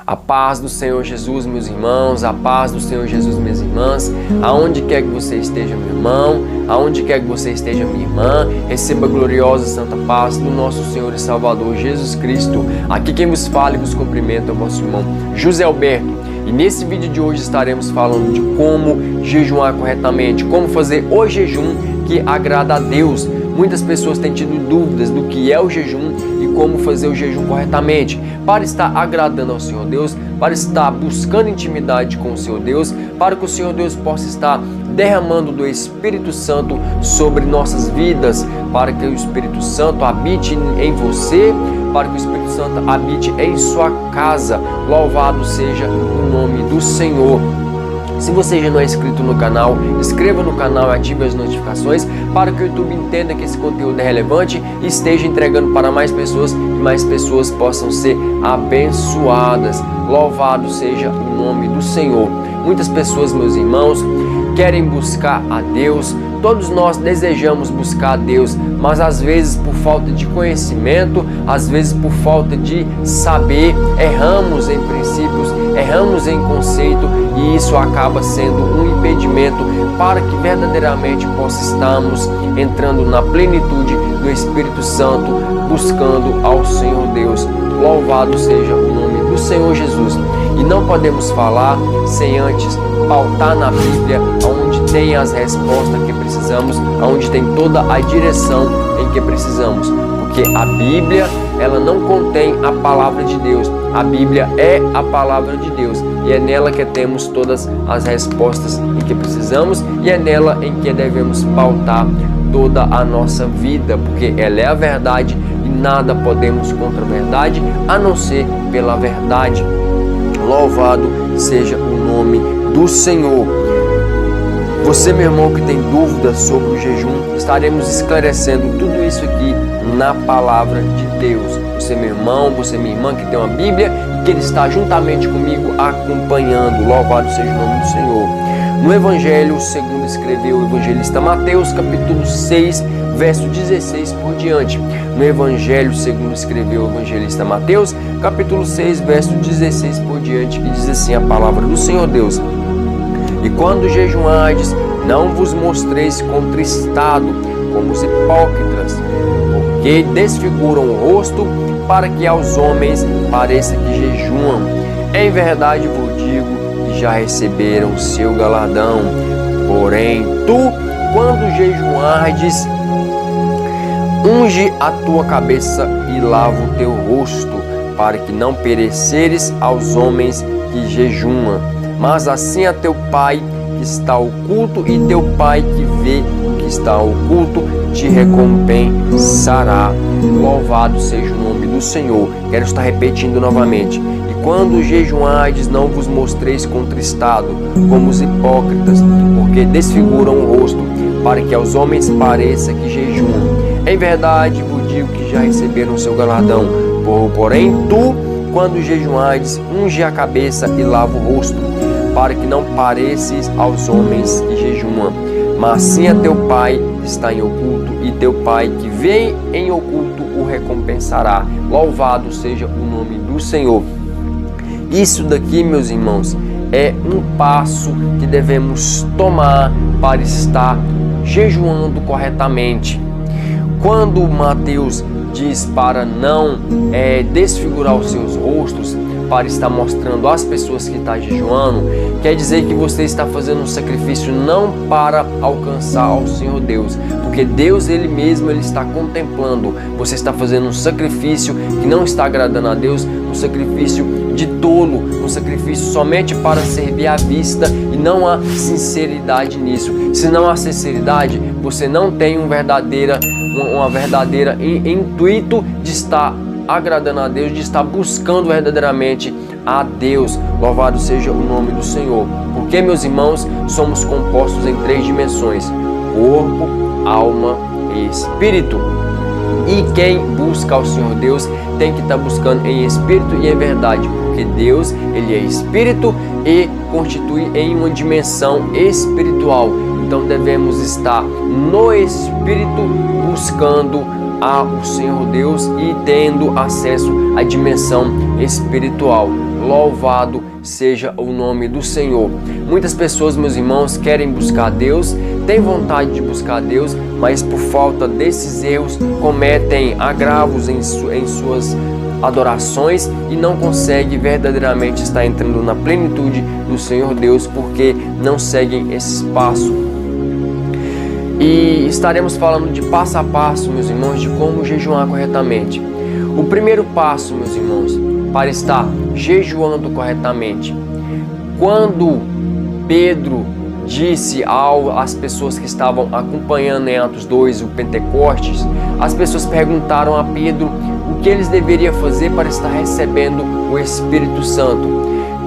A paz do Senhor Jesus, meus irmãos, a paz do Senhor Jesus, minhas irmãs, aonde quer que você esteja, meu irmão, aonde quer que você esteja, minha irmã, receba a gloriosa santa paz do nosso Senhor e Salvador Jesus Cristo. Aqui quem vos fala e vos cumprimenta é o vosso irmão José Alberto. E nesse vídeo de hoje estaremos falando de como jejuar corretamente, como fazer o jejum que agrada a Deus. Muitas pessoas têm tido dúvidas do que é o jejum e como fazer o jejum corretamente, para estar agradando ao Senhor Deus, para estar buscando intimidade com o Senhor Deus, para que o Senhor Deus possa estar derramando do Espírito Santo sobre nossas vidas, para que o Espírito Santo habite em você, para que o Espírito Santo habite em sua casa. Louvado seja o nome do Senhor. Se você já não é inscrito no canal, inscreva no canal e ative as notificações para que o YouTube entenda que esse conteúdo é relevante e esteja entregando para mais pessoas e mais pessoas possam ser abençoadas. Louvado seja o nome do Senhor. Muitas pessoas, meus irmãos, querem buscar a Deus. Todos nós desejamos buscar a Deus, mas às vezes por falta de conhecimento, às vezes por falta de saber, erramos em princípios, erramos em conceito e isso acaba sendo um impedimento para que verdadeiramente possa estarmos entrando na plenitude do Espírito Santo, buscando ao Senhor Deus. Louvado seja o nome do Senhor Jesus. E não podemos falar sem antes pautar na Bíblia, onde tem as respostas que precisamos, onde tem toda a direção em que precisamos. Porque a Bíblia, ela não contém a palavra de Deus. A Bíblia é a palavra de Deus. E é nela que temos todas as respostas em que precisamos. E é nela em que devemos pautar toda a nossa vida. Porque ela é a verdade e nada podemos contra a verdade, a não ser pela verdade. Louvado seja o nome do Senhor. Você, meu irmão, que tem dúvidas sobre o jejum, estaremos esclarecendo tudo isso aqui na palavra de Deus. Você, meu irmão, você, minha irmã, que tem uma Bíblia e que ele está juntamente comigo acompanhando. Louvado seja o nome do Senhor. No Evangelho, segundo escreveu o evangelista Mateus, capítulo 6, verso 16 por diante. No Evangelho, segundo escreveu o evangelista Mateus, capítulo 6, verso 16 por diante, que diz assim a palavra do Senhor Deus: E quando jejuardes, não vos mostreis contristado, como os hipócritas, porque desfiguram o rosto, para que aos homens pareça que jejuam. Em verdade vos digo que já receberam o seu galardão. Porém, tu, quando jejuardes, unge a tua cabeça e lava o teu rosto, para que não pereceres aos homens que jejuam, mas assim a teu Pai que está oculto, e teu Pai que vê o que está oculto te recompensará. Louvado seja o nome do Senhor. Quero estar repetindo novamente. E quando jejuardes, não vos mostreis contristado, como os hipócritas, porque desfiguram o rosto, para que aos homens pareça que jejuam. Em verdade vos digo que já receberam o seu galardão. Porém, tu, quando jejuardes, unge a cabeça e lava o rosto, para que não pareces aos homens que jejuam, mas sim a teu Pai que está em oculto, e teu Pai que vem em oculto o recompensará. Louvado seja o nome do Senhor. Isso daqui, meus irmãos, é um passo que devemos tomar para estar jejuando corretamente. Quando Mateus diz para não desfigurar os seus rostos, para estar mostrando às pessoas que está jejuando, quer dizer que você está fazendo um sacrifício não para alcançar ao Senhor Deus, porque Deus ele mesmo ele está contemplando. Você está fazendo um sacrifício que não está agradando a Deus, um sacrifício de tolo, um sacrifício somente para servir à vista, e não há sinceridade nisso. Se não há sinceridade, você não tem uma verdadeira intuito de estar agradando a Deus, de estar buscando verdadeiramente a Deus. Louvado seja o nome do Senhor. Porque, meus irmãos, somos compostos em 3 dimensões: corpo, alma e espírito. E quem busca ao Senhor Deus tem que estar buscando em espírito e em verdade, porque Deus ele é espírito e constitui em uma dimensão espiritual. Então devemos estar no espírito buscando ao Senhor Deus e tendo acesso à dimensão espiritual. louvado seja o nome do Senhor. Muitas pessoas, meus irmãos, querem buscar Deus, têm vontade de buscar Deus, mas por falta desses erros cometem agravos em suas adorações e não conseguem verdadeiramente estar entrando na plenitude do Senhor Deus, porque não seguem esse passo. E estaremos falando de passo a passo, meus irmãos, de como jejuar corretamente. O primeiro passo, meus irmãos, para estar jejuando corretamente, quando Pedro disse às pessoas que estavam acompanhando em Atos 2 o Pentecostes, as pessoas perguntaram a Pedro o que eles deveriam fazer para estar recebendo o Espírito Santo.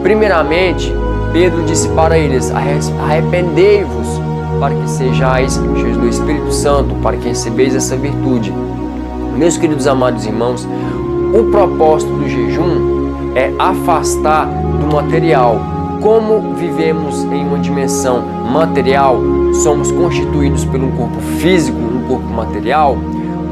Primeiramente, Pedro disse para eles: arrependei-vos para que sejais cheios do Espírito Santo, para que recebeis essa virtude. Meus queridos amados irmãos, o propósito do jejum é afastar do material. Como vivemos em uma dimensão material, somos constituídos por um corpo físico, um corpo material.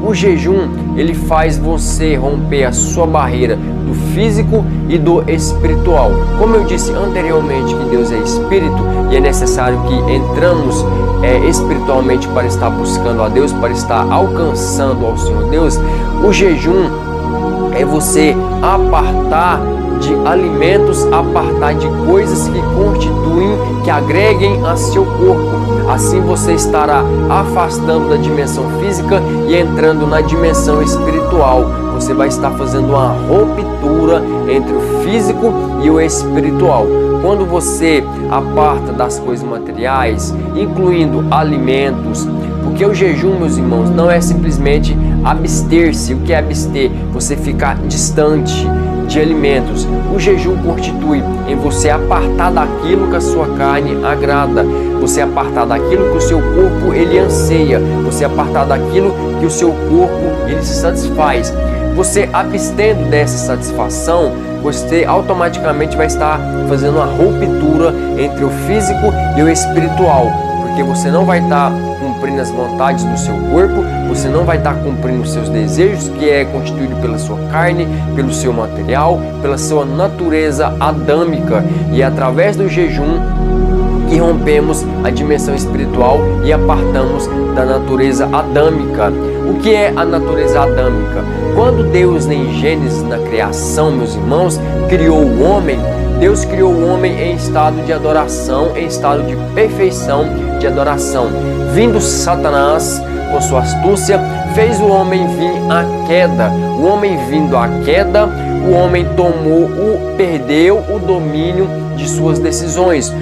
O jejum, ele faz você romper a sua barreira do físico e do espiritual. Como eu disse anteriormente que Deus é espírito e é necessário que entramos espiritualmente para estar buscando a Deus, para estar alcançando ao Senhor Deus, o jejum é você apartar de alimentos, apartar de coisas que constituem, que agreguem a seu corpo. Assim você estará afastando da dimensão física e entrando na dimensão espiritual. Você vai estar fazendo uma ruptura entre o físico e o espiritual. Quando você aparta das coisas materiais, incluindo alimentos, porque o jejum, meus irmãos, não é simplesmente abster-se. O que é abster? Você ficar distante de alimentos. O jejum constitui em você apartar daquilo que a sua carne agrada, você apartar daquilo que o seu corpo ele anseia, você apartar daquilo que o seu corpo ele se satisfaz. Você abstendo dessa satisfação, você automaticamente vai estar fazendo uma ruptura entre o físico e o espiritual, porque você não vai estar cumprindo as vontades do seu corpo, você não vai estar cumprindo os seus desejos, que é constituído pela sua carne, pelo seu material, pela sua natureza adâmica. E é através do jejum que rompemos a dimensão espiritual e apartamos da natureza adâmica. O que é a natureza adâmica? Quando Deus, em Gênesis, na criação, meus irmãos, criou o homem, Deus criou o homem em estado de adoração, em estado de perfeição de adoração. Vindo Satanás, com sua astúcia, fez o homem vir à queda. O homem vindo à queda, o homem perdeu o domínio de suas decisões,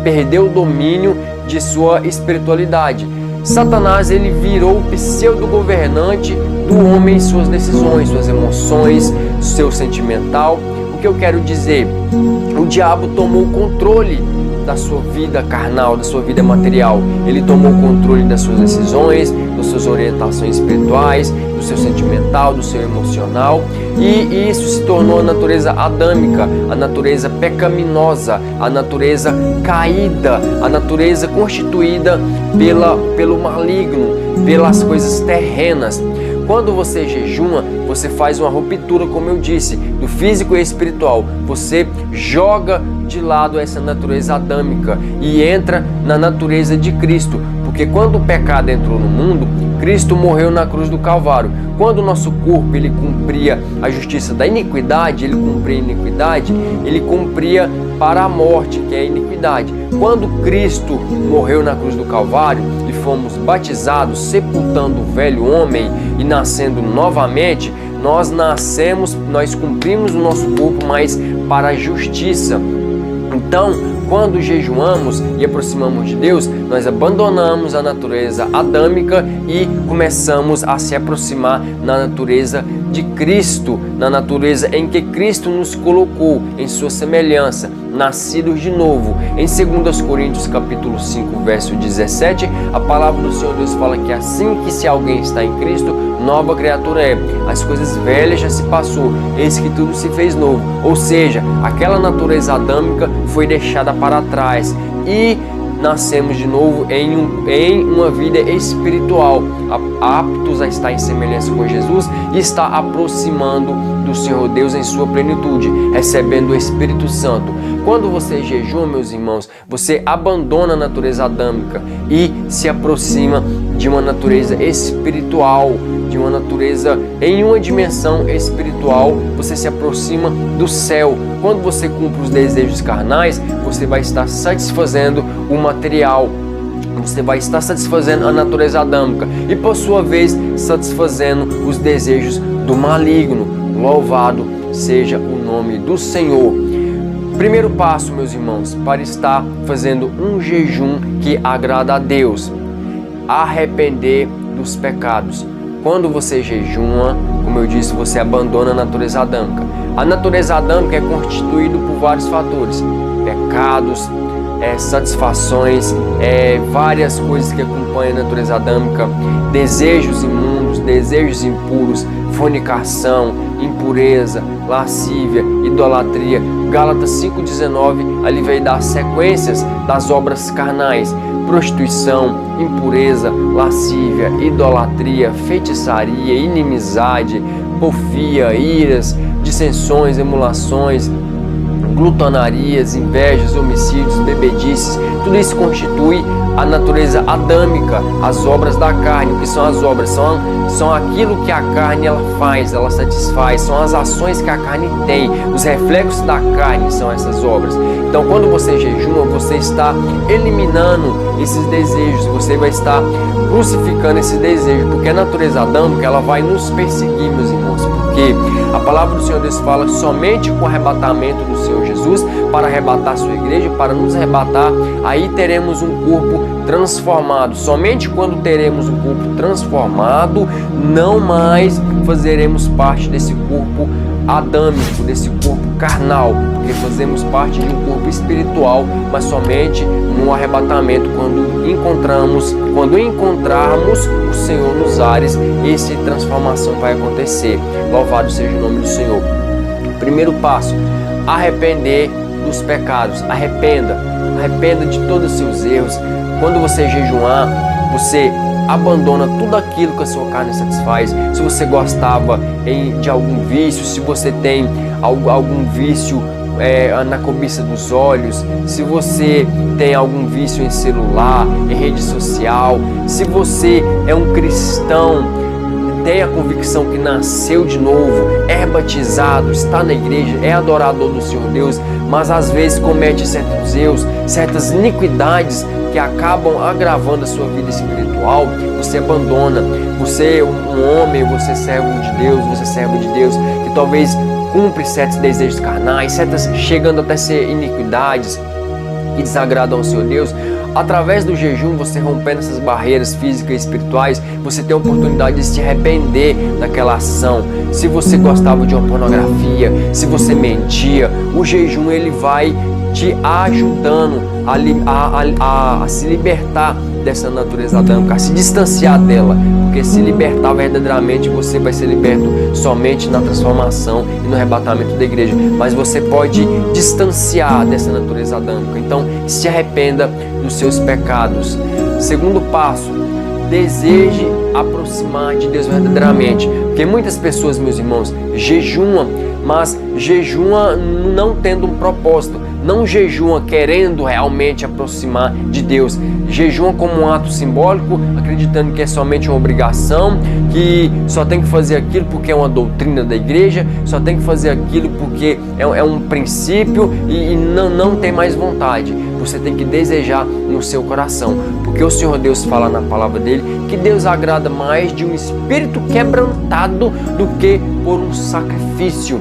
perdeu o domínio de sua espiritualidade. Satanás, ele virou o pseudo-governante do homem em suas decisões, suas emoções, seu sentimental. O que eu quero dizer? O diabo tomou o controle da sua vida carnal, da sua vida material. Ele tomou o controle das suas decisões, das suas orientações espirituais, do seu sentimental, do seu emocional, e isso se tornou a natureza adâmica, a natureza pecaminosa, a natureza caída, a natureza constituída pelo maligno, pelas coisas terrenas. Quando você jejuma, você faz uma ruptura, como eu disse, do físico e espiritual. Você joga de lado essa natureza adâmica e entra na natureza de Cristo. Porque quando o pecado entrou no mundo, Cristo morreu na cruz do Calvário. Quando o nosso corpo ele cumpria a justiça da iniquidade, ele cumpria para a morte, que é a iniquidade. Quando Cristo morreu na cruz do Calvário e fomos batizados, sepultando o velho homem e nascendo novamente, nós cumprimos o nosso corpo, mas para a justiça. Então, quando jejuamos e aproximamos de Deus, nós abandonamos a natureza adâmica e começamos a se aproximar na natureza de Cristo, na natureza em que Cristo nos colocou em sua semelhança, nascidos de novo. Em 2 Coríntios capítulo 5, verso 17, a palavra do Senhor Deus fala que assim que se alguém está em Cristo, nova criatura é. As coisas velhas já se passou, eis que tudo se fez novo. Ou seja, aquela natureza adâmica foi deixada para trás e nascemos de novo em uma vida espiritual, aptos a estar em semelhança com Jesus e está aproximando do Senhor Deus em sua plenitude, recebendo o Espírito Santo. Quando você jejua, meus irmãos, você abandona a natureza adâmica e se aproxima de uma natureza espiritual, de uma natureza em uma dimensão espiritual. Você se aproxima do céu. Quando você cumpre os desejos carnais, você vai estar satisfazendo o material. Você vai estar satisfazendo a natureza adâmica e, por sua vez, satisfazendo os desejos do maligno. Louvado seja o nome do Senhor. Primeiro passo, meus irmãos, para estar fazendo um jejum que agrada a Deus: arrepender dos pecados. Quando você jejua, como eu disse, você abandona a natureza adâmica. A natureza adâmica é constituída por vários fatores: pecados, satisfações, várias coisas que acompanham a natureza adâmica, desejos imundos, desejos impuros, fornicação, impureza, lascívia, idolatria. Gálatas 5,19 ali vai dar sequências das obras carnais: prostituição, impureza, lascívia, idolatria, feitiçaria, inimizade, porfia, iras, dissensões, emulações, glutonarias, invejas, homicídios, bebedices. Tudo isso constitui a natureza adâmica, as obras da carne. O que são as obras? São aquilo que a carne ela faz, ela satisfaz, são as ações que a carne tem, os reflexos da carne são essas obras. Então, quando você jejua, você está eliminando esses desejos, você vai estar crucificando esse desejo, porque a natureza adâmica ela vai nos perseguir, meus irmãos, porque a palavra do Senhor Deus fala somente com o arrebatamento do Senhor Jesus para arrebatar a sua igreja, para nos arrebatar, aí teremos um corpo transformado. Somente quando teremos um corpo transformado, não mais fazeremos parte desse corpo adâmico, desse corpo carnal, porque fazemos parte de um corpo espiritual, mas somente no arrebatamento, quando encontrarmos o Senhor nos ares, essa transformação vai acontecer. Louvado seja o nome do Senhor. Primeiro passo: arrepender dos pecados. Arrependa de todos os seus erros. Quando você jejuar, você abandona tudo aquilo que a sua carne satisfaz. Se você gostava de algum vício, se você tem algum vício na cobiça dos olhos, se você tem algum vício em celular, em rede social, se você é um cristão, tem a convicção que nasceu de novo, é batizado, está na igreja, é adorador do Senhor Deus, mas às vezes comete certos erros, certas iniquidades que acabam agravando a sua vida espiritual, você abandona. Você é um homem, você é servo de Deus, que talvez cumpre certos desejos carnais, chegando até ser iniquidades que desagradam ao Senhor Deus. Através do jejum, você rompendo essas barreiras físicas e espirituais, você tem a oportunidade de se arrepender daquela ação. Se você gostava de uma pornografia, se você mentia, o jejum ele vai te ajudando a se libertar dessa natureza adâmica, a se distanciar dela, porque se libertar verdadeiramente você vai ser liberto somente na transformação e no arrebatamento da igreja, mas você pode distanciar dessa natureza adâmica. Então se arrependa dos seus pecados. Segundo passo: deseje aproximar de Deus verdadeiramente, porque muitas pessoas, meus irmãos, jejuam, mas jejuam não tendo um propósito, não jejuam querendo realmente aproximar de Deus, jejuam como um ato simbólico, acreditando que é somente uma obrigação, que só tem que fazer aquilo porque é uma doutrina da igreja, só tem que fazer aquilo porque é um princípio e não tem mais vontade. Você tem que desejar no seu coração, porque o Senhor Deus fala na palavra dele que Deus agrada mais de um espírito quebrantado do que por um sacrifício.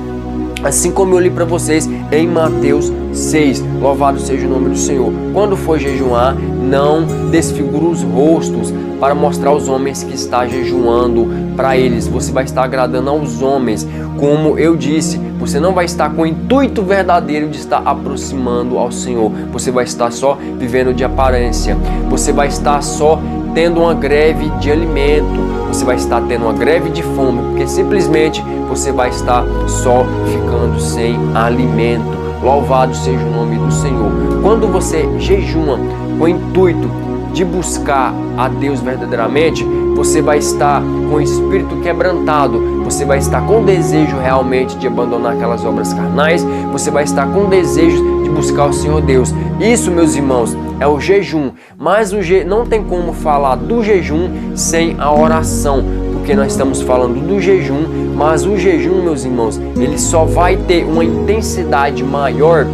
Assim como eu li para vocês em Mateus 6, louvado seja o nome do Senhor. Quando for jejuar, não desfigure os rostos para mostrar aos homens que está jejuando para eles. Você vai estar agradando aos homens. Como eu disse, você não vai estar com o intuito verdadeiro de estar aproximando ao Senhor. Você vai estar só vivendo de aparência. Você vai estar só tendo uma greve de alimento. Você vai estar tendo uma greve de fome, porque simplesmente você vai estar só ficando sem alimento. Louvado seja o nome do Senhor. Quando você jejua com o intuito de buscar a Deus verdadeiramente, você vai estar com o espírito quebrantado, você vai estar com desejo realmente de abandonar aquelas obras carnais, você vai estar com desejo de buscar o Senhor Deus. Isso, meus irmãos, é o jejum, mas não tem como falar do jejum sem a oração, porque nós estamos falando do jejum, mas o jejum, meus irmãos, ele só vai ter uma intensidade maior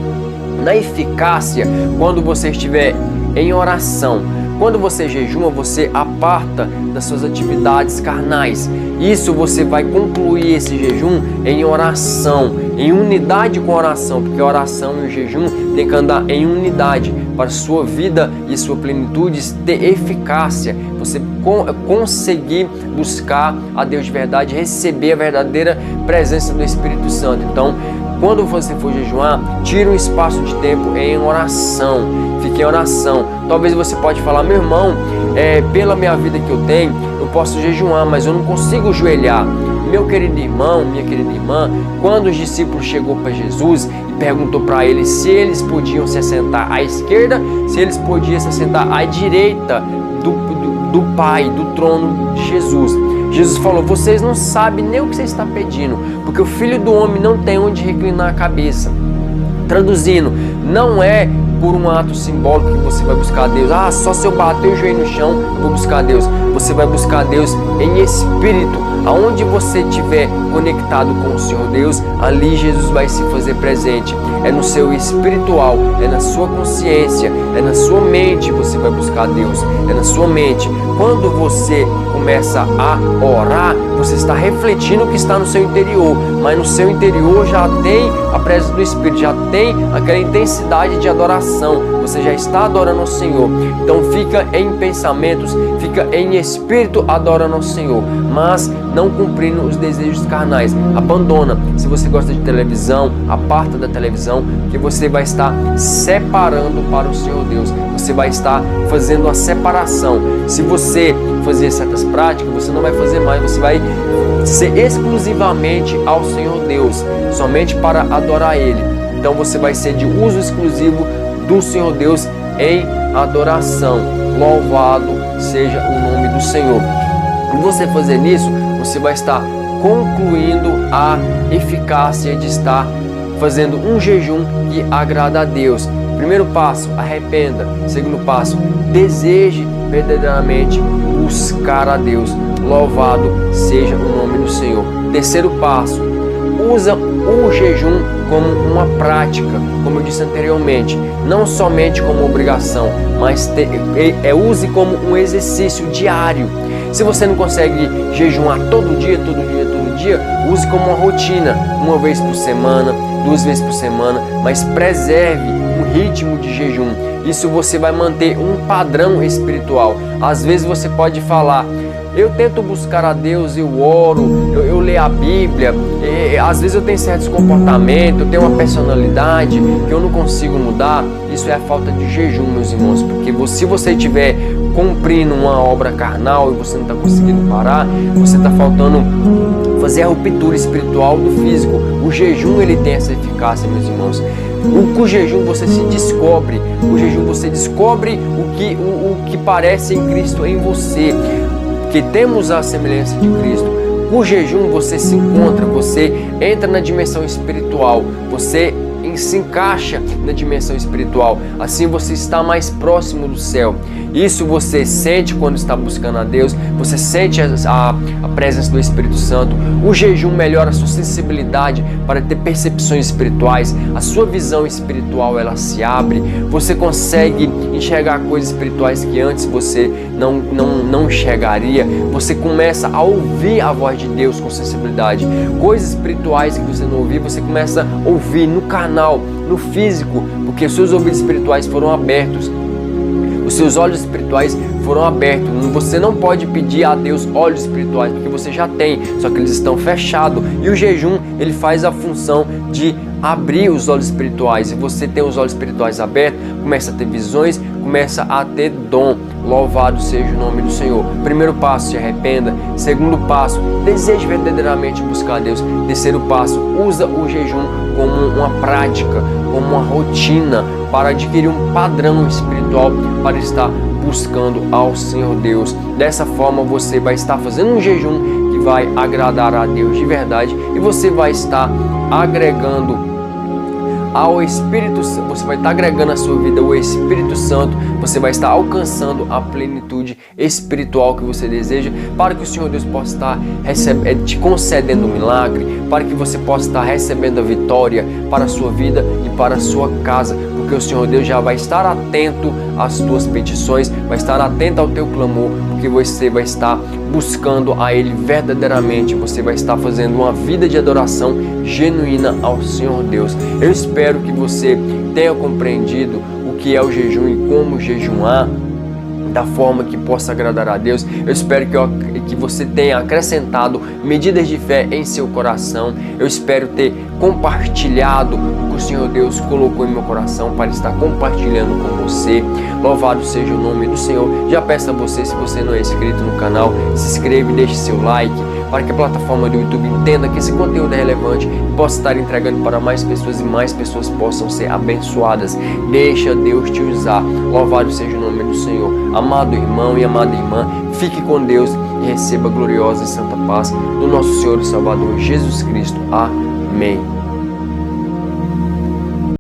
na eficácia quando você estiver em oração. Quando você jejuma, você aparta das suas atividades carnais. Isso você vai concluir esse jejum em oração, em unidade com a oração, porque a oração e o jejum tem que andar em unidade para sua vida e sua plenitude ter eficácia. Você conseguir buscar a Deus de verdade, receber a verdadeira presença do Espírito Santo. Então, quando você for jejuar, tire um espaço de tempo em oração. Fique em oração. Talvez você pode falar: meu irmão, pela minha vida que eu tenho, eu posso jejuar, mas eu não consigo joelhar. Meu querido irmão, minha querida irmã, quando os discípulos chegou para Jesus e perguntou para eles se eles podiam se assentar à esquerda, se eles podiam se assentar à direita do Pai, do trono de Jesus. Jesus falou: vocês não sabem nem o que você está pedindo, porque o Filho do Homem não tem onde reclinar a cabeça. Traduzindo, não é por um ato simbólico que você vai buscar a Deus. Só se eu bater o joelho no chão, eu vou buscar a Deus. Você vai buscar a Deus em espírito. Aonde você estiver conectado com o Senhor Deus, ali Jesus vai se fazer presente. É no seu espiritual, é na sua consciência, é na sua mente você vai buscar a Deus. É na sua mente. Quando você começa a orar, você está refletindo o que está no seu interior, mas no seu interior já tem a presença do Espírito, já tem aquela intensidade de adoração, você já está adorando ao Senhor. Então fica em pensamentos, fica em espírito adorando ao Senhor, mas não cumprindo os desejos carnais. Abandona. Se você gosta de televisão, aparta da televisão, que você vai estar separando para o Senhor Deus. Você vai estar fazendo a separação. Se você fazer certas práticas, você não vai fazer mais, você vai ser exclusivamente ao Senhor Deus, somente para adorar Ele. Então você vai ser de uso exclusivo do Senhor Deus em adoração. Louvado seja o nome do Senhor. E você fazer isso, você vai estar concluindo a eficácia de estar fazendo um jejum que agrada a Deus. Primeiro passo, arrependa. Segundo passo, deseje verdadeiramente buscar a Deus. Louvado seja o nome do Senhor. Terceiro passo, usa o jejum como uma prática, como eu disse anteriormente, não somente como obrigação, mas use como um exercício diário. Se você não consegue jejuar todo dia, use como uma rotina, uma vez por semana, 2 vezes por semana, mas preserve um ritmo de jejum. Isso você vai manter um padrão espiritual. Às vezes você pode falar: eu tento buscar a Deus, eu oro, eu leio a Bíblia, às vezes eu tenho certos comportamentos, eu tenho uma personalidade que eu não consigo mudar. Isso é a falta de jejum, meus irmãos, porque se você estiver cumprindo uma obra carnal e você não está conseguindo parar, você está faltando fazer a ruptura espiritual do físico. O jejum, ele tem essa eficácia, meus irmãos. Com o jejum você se descobre, o jejum você descobre o que parece em Cristo em você, que temos a semelhança de Cristo. Com o jejum você se encontra, você entra na dimensão espiritual, você se encaixa na dimensão espiritual, assim você está mais próximo do céu. Isso você sente quando está buscando a Deus, você sente a presença do Espírito Santo. O jejum melhora a sua sensibilidade para ter percepções espirituais, a sua visão espiritual ela se abre, você consegue enxergar coisas espirituais que antes você não enxergaria, você começa a ouvir a voz de Deus com sensibilidade, coisas espirituais que você não ouvia, você começa a ouvir no carnal, no físico, porque os seus ouvidos espirituais foram abertos, os seus olhos espirituais foram abertos. Você não pode pedir a Deus olhos espirituais, porque você já tem, só que eles estão fechados. E o jejum, ele faz a função de abrir os olhos espirituais. E você tem os olhos espirituais abertos, começa a ter visões, começa a ter dom. Louvado seja o nome do Senhor. Primeiro passo, se arrependa. Segundo passo, deseje verdadeiramente buscar a Deus. Terceiro passo, usa o jejum como uma prática, como uma rotina, para adquirir um padrão espiritual, para estar buscando ao Senhor Deus. Dessa forma você vai estar fazendo um jejum que vai agradar a Deus de verdade e você vai estar agregando ao Espírito Santo, você vai estar agregando à sua vida o Espírito Santo, você vai estar alcançando a plenitude espiritual que você deseja, para que o Senhor Deus possa estar te concedendo um milagre, para que você possa estar recebendo a vitória para a sua vida e para a sua casa, porque o Senhor Deus já vai estar atento às tuas petições, vai estar atento ao teu clamor, porque você vai estar buscando a Ele verdadeiramente, você vai estar fazendo uma vida de adoração genuína ao Senhor Deus. Eu espero que você tenha compreendido o que é o jejum e como jejuar da forma que possa agradar a Deus. Eu espero que você tenha acrescentado medidas de fé em seu coração. Eu espero ter compartilhado o que o Senhor Deus colocou em meu coração para estar compartilhando com você. Louvado seja o nome do Senhor. Já peço a você, se você não é inscrito no canal, se inscreva e deixe seu like, para que a plataforma do YouTube entenda que esse conteúdo é relevante e possa estar entregando para mais pessoas e mais pessoas possam ser abençoadas. Deixa Deus te usar. Louvado seja o nome do Senhor. Amado irmão e amada irmã, fique com Deus e receba a gloriosa e santa paz do nosso Senhor e Salvador Jesus Cristo. Amém.